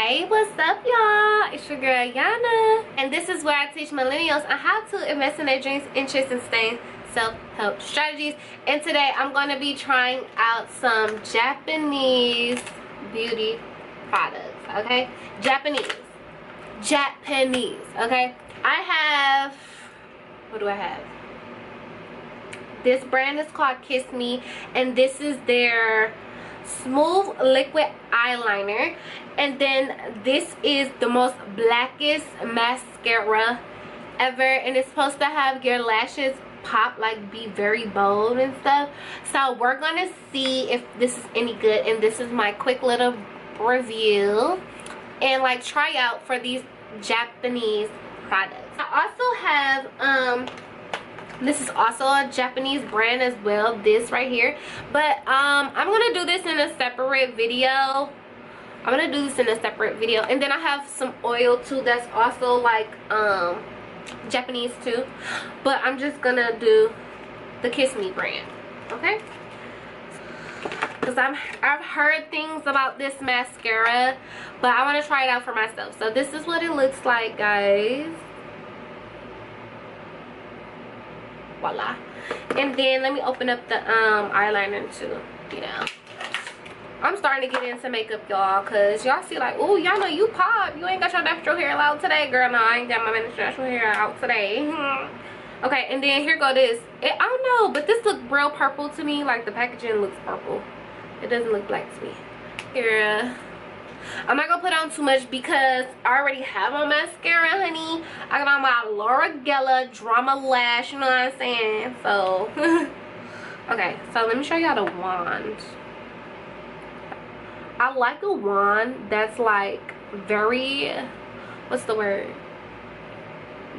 Hey, what's up, y'all? It's your girl Yana, and this is where I teach millennials on how to invest in their dreams, interests, and sustain self-help strategies. And today I'm going to be trying out some Japanese beauty products. Okay, Japanese, okay. I have, what do I have? This brand is called Kiss Me, and this is their smooth liquid eyeliner. And then this is the most blackest mascara ever, and it's supposed to have your lashes pop, like be very bold and stuff. So we're gonna see if this is any good, and this is my quick little review and like try out for these Japanese products. I also have this is also a Japanese brand as well, this right here, but I'm gonna do this in a separate video. And then I have some oil too that's also like Japanese too, but I'm just gonna do the Kiss Me brand, okay? Because I've heard things about this mascara, but I want to try it out for myself. So this is what it looks like, guys. Voila. And then let me open up the eyeliner too. You know, I'm starting to get into makeup, y'all, because y'all see like, oh, y'all know you pop, you ain't got your natural hair out today. Girl, no, I ain't got my natural hair out today. Okay, and then here go this. I don't know, but this look real purple to me. Like the packaging looks purple, it doesn't look black to me. Here, I'm not gonna put on too much because I already have on mascara, honey. I got on my Laura Geller Drama Lash, you know what I'm saying? So okay, so let me show y'all the wand. I like a wand that's like very, what's the word,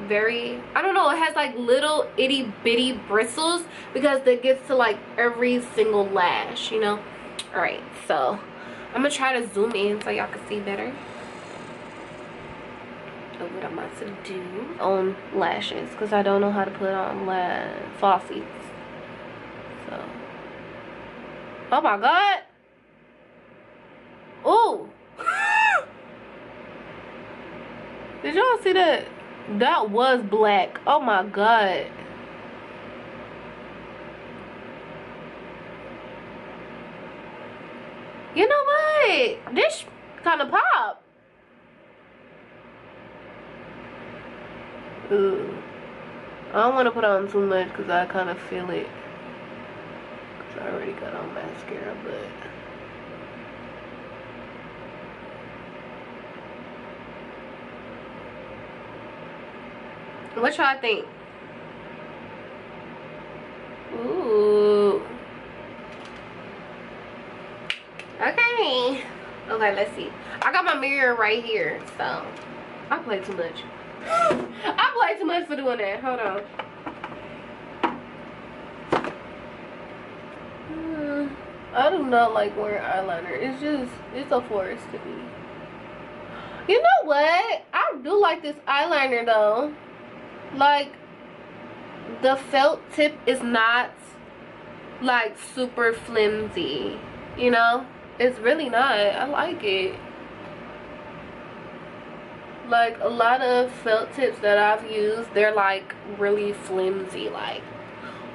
very, I don't know, it has like little itty bitty bristles because that gets to like every single lash, you know. All right, so I'm gonna try to zoom in so y'all can see better of what I'm about to do on lashes, because I don't know how to put on falsies. So, oh my god. Oh, did y'all see that? That was black. Oh my god. You know what? This kind of pop. Ooh. I don't want to put on too much because I kind of feel it. Because I already got on mascara, but what y'all think? Ooh. Okay. Okay, let's see. I got my mirror right here, so I play too much. I play too much for doing that. Hold on. I do not like wearing eyeliner. It's a force to me. You know what? I do like this eyeliner though. Like, the felt tip is not like super flimsy, you know. It's really not. I like it. Like a lot of felt tips that I've used, they're like really flimsy, like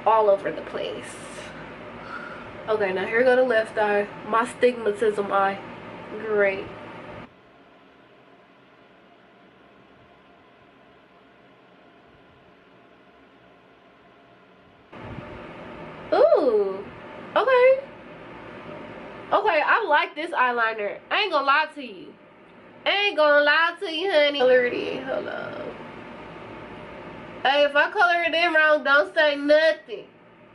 all over the place. Okay, now here go the left eye, my stigmatism eye. Great. Ooh, okay. Okay, I like this eyeliner. I ain't gonna lie to you. Honey. Hold on. Hey, if I color it in wrong, don't say nothing.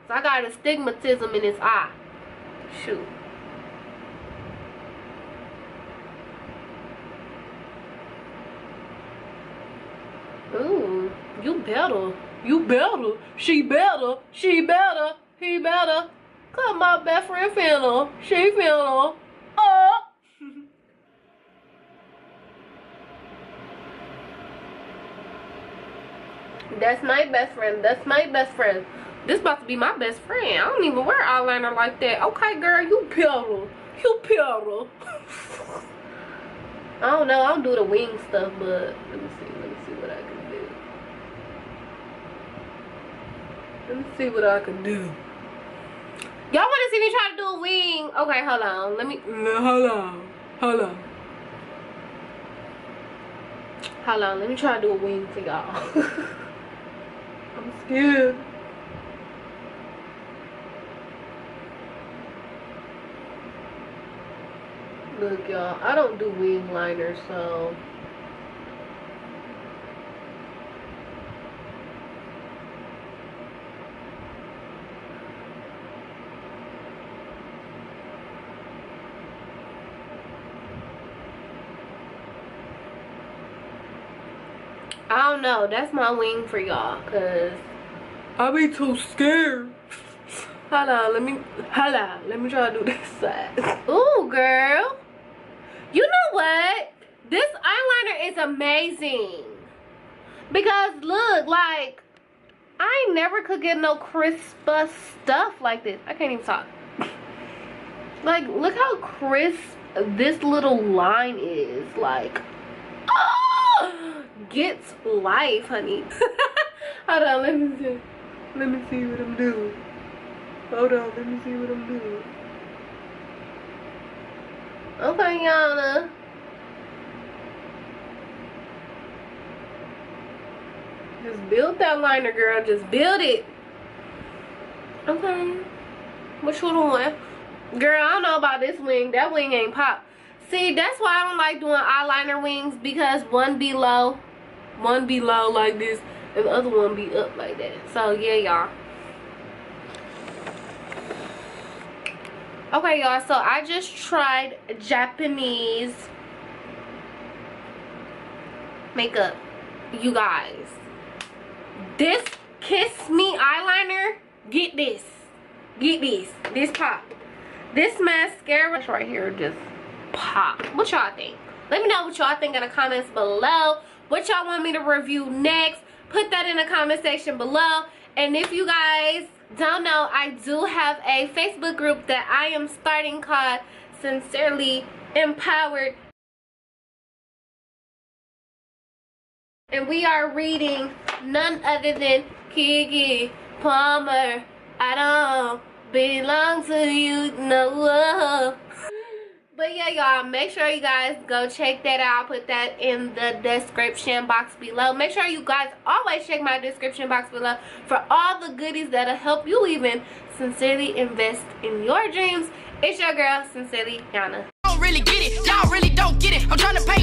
So I got astigmatism in this eye. Shoot. Ooh, you better. You better. She better. She better. He better. Cause my best friend finna. She finna. Oh. That's my best friend. That's my best friend. This about to be my best friend. I don't even wear eyeliner like that. Okay, girl, you better. You better. I don't know. I don't do the wing stuff, but let me see what I can do. Let me see what I can do. Y'all want to see me try to do a wing? Okay, hold on. Hold on. Let me try to do a wing for y'all. I'm scared. Look, y'all, I don't do wing liners, so I don't know. That's my wing for y'all, cause I be too scared. Hold on, let me try to do this side. Ooh, girl. You know what? This eyeliner is amazing. Because look, like, I ain't never could get no crisp stuff like this. I can't even talk. Like, look how crisp this little line is. Like, oh, gets life, honey. Hold on, let me see. Let me see what I'm doing. Hold on, let me see what I'm doing. Okay, Yana. Just build that liner, girl. Just build it. Okay. What you doing? Girl, I don't know about this wing. That wing ain't pop. See, that's why I don't like doing eyeliner wings, because one be low like this, and the other one be up like that. So, yeah, y'all. Okay, y'all, so I just tried Japanese makeup. You guys, this Kiss Me eyeliner, get this pop. This mascara right here just pop. What y'all think? Let me know what y'all think in the comments below. What y'all want me to review next? Put that in the comment section below. And if you guys don't know, I do have a Facebook group that I am starting called Sincerely Empowered, and we are reading none other than Keke Palmer. I don't belong to you, no. But yeah, y'all, make sure you guys go check that out. I'll put that in the description box below. Make sure you guys always check my description box below for all the goodies that'll help you even sincerely invest in your dreams. It's your girl, Sincerely Yana. Don't really get it. Y'all really don't get it. I'm trying to pay